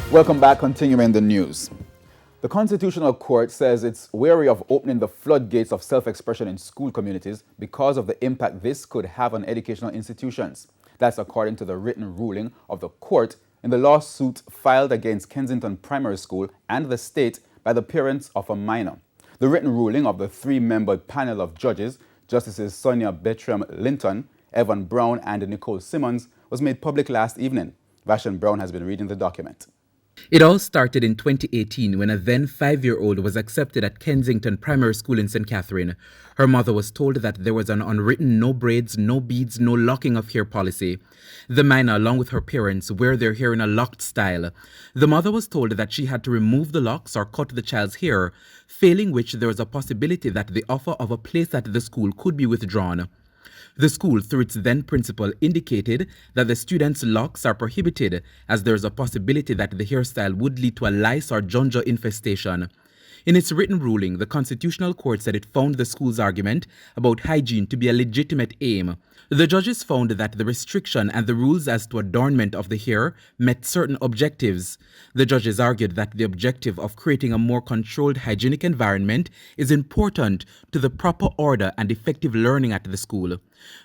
Welcome back, continuing the news. The Constitutional Court says it's wary of opening the floodgates of self-expression in school communities because of the impact this could have on educational institutions. That's according to the written ruling of the court in the lawsuit filed against Kensington Primary School and the state by the parents of a minor. The written ruling of the three-member panel of judges, Justices Sonia Bertram-Linton, Evan Brown, and Nicole Simmons, was made public last evening. Vashon Brown has been reading the document. It all started in 2018 when a then 5-year-old was accepted at Kensington Primary School in St. Catherine. Her mother was told that there was an unwritten no braids, no beads, no locking of hair policy. The minor, along with her parents, wear their hair in a locked style. The mother was told that she had to remove the locks or cut the child's hair, failing which there was a possibility that the offer of a place at the school could be withdrawn. The school, through its then principal, indicated that the students' locks are prohibited as there is a possibility that the hairstyle would lead to a lice or junja infestation. In its written ruling, the Constitutional Court said it found the school's argument about hygiene to be a legitimate aim. The judges found that the restriction and the rules as to adornment of the hair met certain objectives. The judges argued that the objective of creating a more controlled hygienic environment is important to the proper order and effective learning at the school.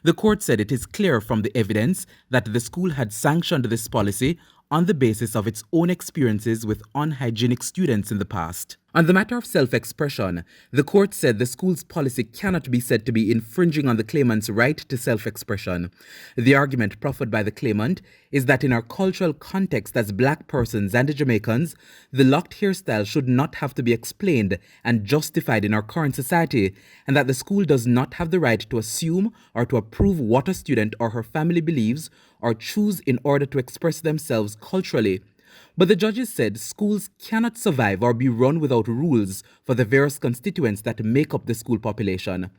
The court said it is clear from the evidence that the school had sanctioned this policy on the basis of its own experiences with unhygienic students in the past. On the matter of self-expression, the court said the school's policy cannot be said to be infringing on the claimant's right to self-expression. The argument proffered by the claimant is that in our cultural context as black persons and Jamaicans, the locked hairstyle should not have to be explained and justified in our current society, and that the school does not have the right to assume or to approve what a student or her family believes or choose in order to express themselves culturally. But the judges said schools cannot survive or be run without rules for the various constituents that make up the school population.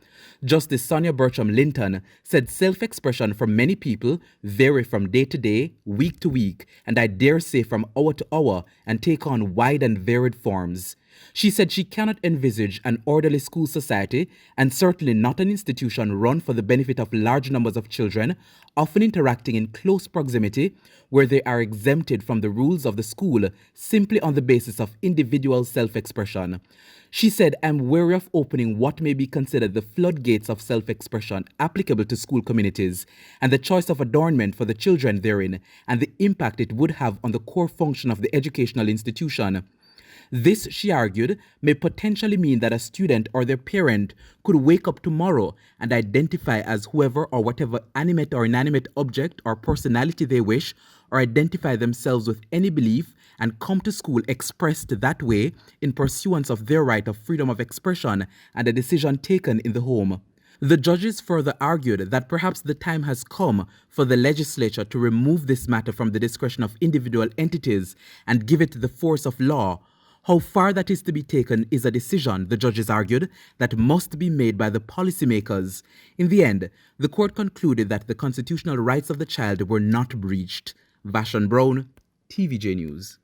Justice Sonia Bertram-Linton said self-expression for many people vary from day to day, week to week, and I dare say from hour to hour, and take on wide and varied forms. She said she cannot envisage an orderly school society, and certainly not an institution run for the benefit of large numbers of children, often interacting in close proximity, where they are exempted from the rules of the school simply on the basis of individual self-expression. She said, I'm wary of opening what may be considered the floodgates of self-expression applicable to school communities, and the choice of adornment for the children therein, and the impact it would have on the core function of the educational institution. This, she argued, may potentially mean that a student or their parent could wake up tomorrow and identify as whoever or whatever animate or inanimate object or personality they wish, or identify themselves with any belief and come to school expressed that way in pursuance of their right of freedom of expression and a decision taken in the home. The judges further argued that perhaps the time has come for the legislature to remove this matter from the discretion of individual entities and give it the force of law. How far that is to be taken is a decision, the judges argued, that must be made by the policymakers. In the end, the court concluded that the constitutional rights of the child were not breached. Vashon Brown, TVJ News.